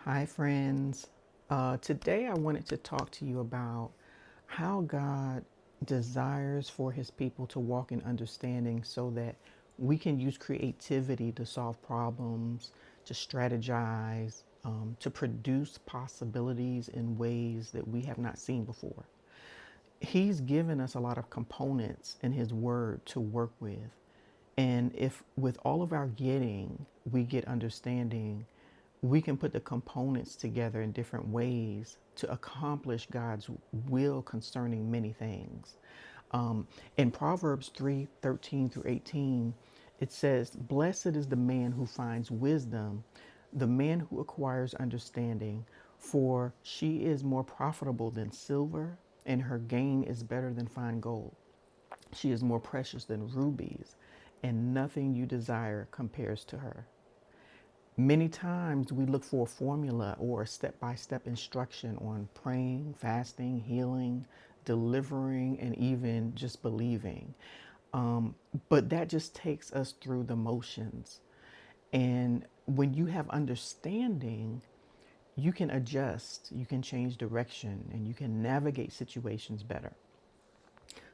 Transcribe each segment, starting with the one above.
Hi, friends. Today I wanted to talk to you about how God desires for his people to walk in understanding so that we can use creativity to solve problems, to strategize, to produce possibilities in ways that we have not seen before. He's given us a lot of components in his word to work with. And if with all of our getting, we get understanding, we can put the components together in different ways to accomplish God's will concerning many things. In Proverbs 3:13 through 18, it says, "Blessed is the man who finds wisdom, the man who acquires understanding, for she is more profitable than silver, and her gain is better than fine gold. She is more precious than rubies, and nothing you desire compares to her." Many times we look for a formula or a step by step instruction on praying, fasting, healing, delivering, and even just believing. But that just takes us through the motions. And when you have understanding, you can adjust, you can change direction, and you can navigate situations better.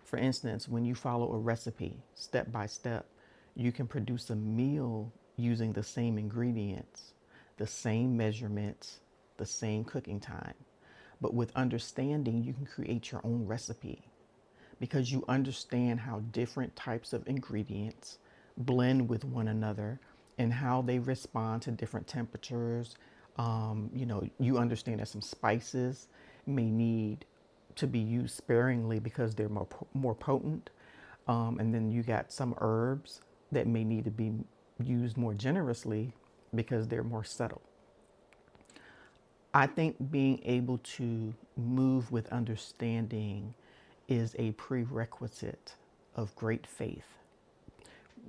For instance, when you follow a recipe step by step, you can produce a meal using the same ingredients, the same measurements, the same cooking time. But with understanding, you can create your own recipe because you understand how different types of ingredients blend with one another and how they respond to different temperatures. You understand that some spices may need to be used sparingly because they're more potent. And then you got some herbs that may need to be used more generously because they're more subtle. I think being able to move with understanding is a prerequisite of great faith.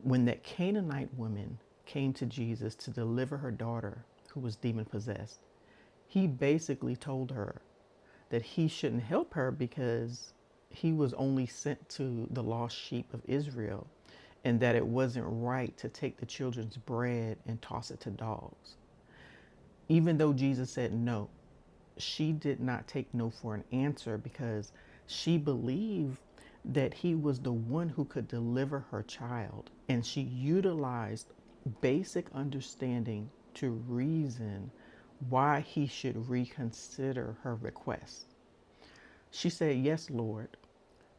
When that Canaanite woman came to Jesus to deliver her daughter who was demon possessed, he basically told her that he shouldn't help her because he was only sent to the lost sheep of Israel and that it wasn't right to take the children's bread and toss it to dogs. Even though Jesus said no, she did not take no for an answer because she believed that he was the one who could deliver her child. And she utilized basic understanding to reason why he should reconsider her request. She said, "Yes, Lord,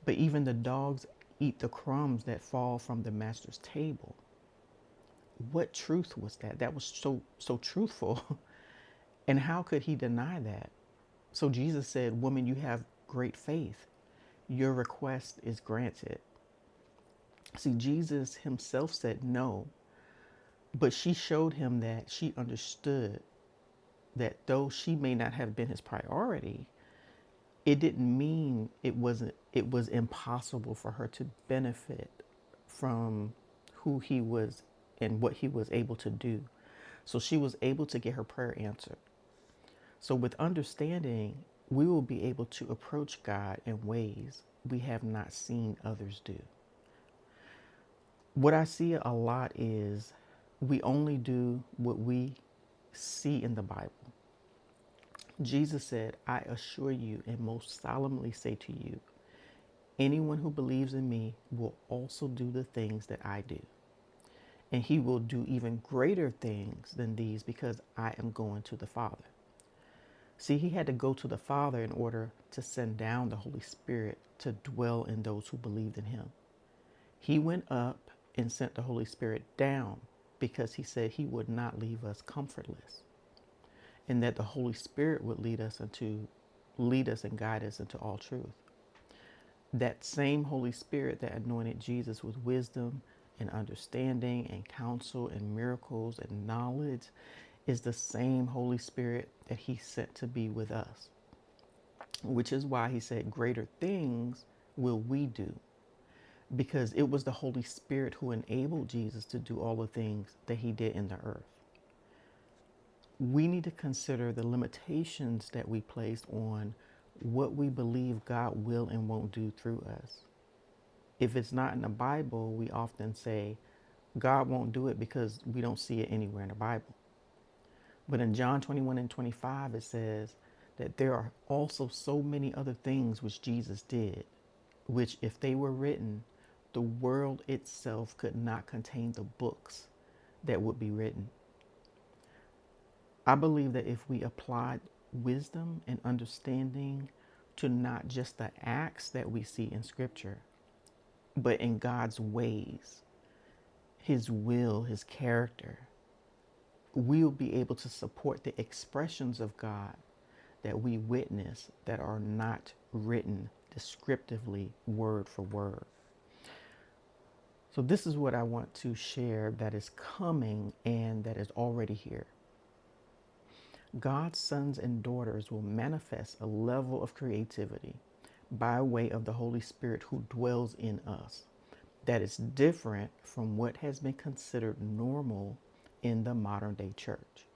but even the dogs eat the crumbs that fall from the master's table." What truth was that? That was so truthful. And how could he deny that? So Jesus said, "Woman, you have great faith. Your request is granted." See, Jesus himself said no, but she showed him that she understood that though she may not have been his priority, it didn't mean it was impossible for her to benefit from who he was and what he was able to do. So she was able to get her prayer answered. So with understanding, we will be able to approach God in ways we have not seen others do. What I see a lot is we only do what we see in the Bible. Jesus said, "I assure you and most solemnly say to you, anyone who believes in me will also do the things that I do. And he will do even greater things than these because I am going to the Father." See, he had to go to the Father in order to send down the Holy Spirit to dwell in those who believed in him. He went up and sent the Holy Spirit down because he said he would not leave us comfortless and that the Holy Spirit would lead us and guide us into all truth. That same Holy Spirit that anointed Jesus with wisdom and understanding and counsel and miracles and knowledge is the same Holy Spirit that he sent to be with us, which is why he said, "Greater things will we do," because it was the Holy Spirit who enabled Jesus to do all the things that he did in the earth. We need to consider the limitations that we place on what we believe God will and won't do through us. If it's not in the Bible, we often say God won't do it because we don't see it anywhere in the Bible. But in John 21 and 25, it says that there are also so many other things which Jesus did, which if they were written, the world itself could not contain the books that would be written. I believe that if we applied wisdom and understanding to not just the acts that we see in Scripture, but in God's ways, His will, His character, we'll be able to support the expressions of God that we witness that are not written descriptively word for word. So this is what I want to share that is coming and that is already here. God's sons and daughters will manifest a level of creativity by way of the Holy Spirit who dwells in us that is different from what has been considered normal in the modern day church.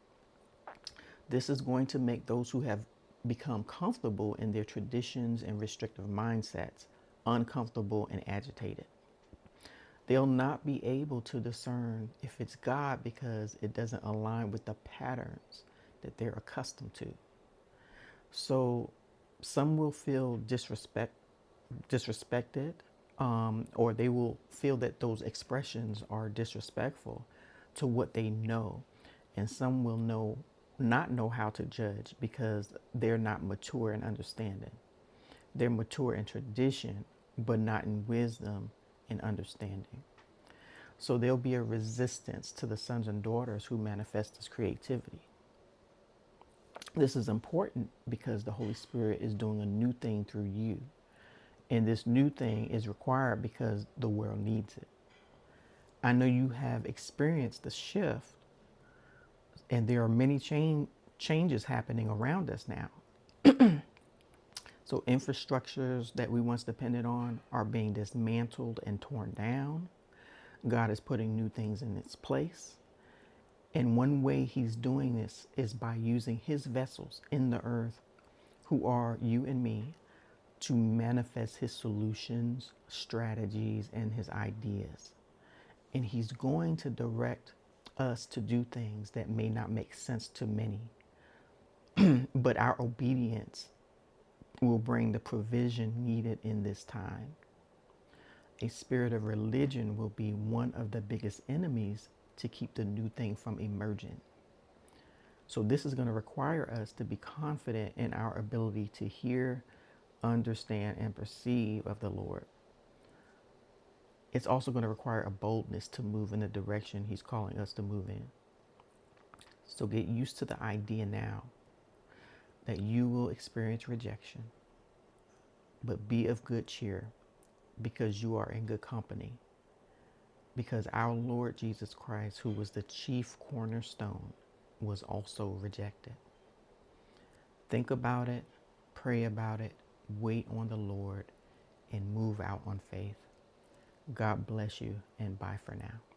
This is going to make those who have become comfortable in their traditions and restrictive mindsets uncomfortable and agitated. They'll not be able to discern if it's God because it doesn't align with the patterns that they're accustomed to. So some will feel disrespected, or they will feel that those expressions are disrespectful to what they know. And some will not know how to judge because they're not mature in understanding. They're mature in tradition, but not in wisdom and understanding. So there'll be a resistance to the sons and daughters who manifest this creativity. This is important because the Holy Spirit is doing a new thing through you. And this new thing is required because the world needs it. I know you have experienced the shift, and there are many changes happening around us now. So infrastructures that we once depended on are being dismantled and torn down. God is putting new things in its place. And one way He's doing this is by using His vessels in the earth, who are you and me, to manifest His solutions, strategies, and His ideas. And He's going to direct us to do things that may not make sense to many, but our obedience will bring the provision needed in this time. A spirit of religion will be one of the biggest enemies to keep the new thing from emerging. So this is going to require us to be confident in our ability to hear, understand, and perceive of the Lord. It's also going to require a boldness to move in the direction He's calling us to move in. So get used to the idea now that you will experience rejection, but be of good cheer because you are in good company. Because our Lord Jesus Christ, who was the chief cornerstone, was also rejected. Think about it, pray about it, wait on the Lord, and move out on faith. God bless you, and bye for now.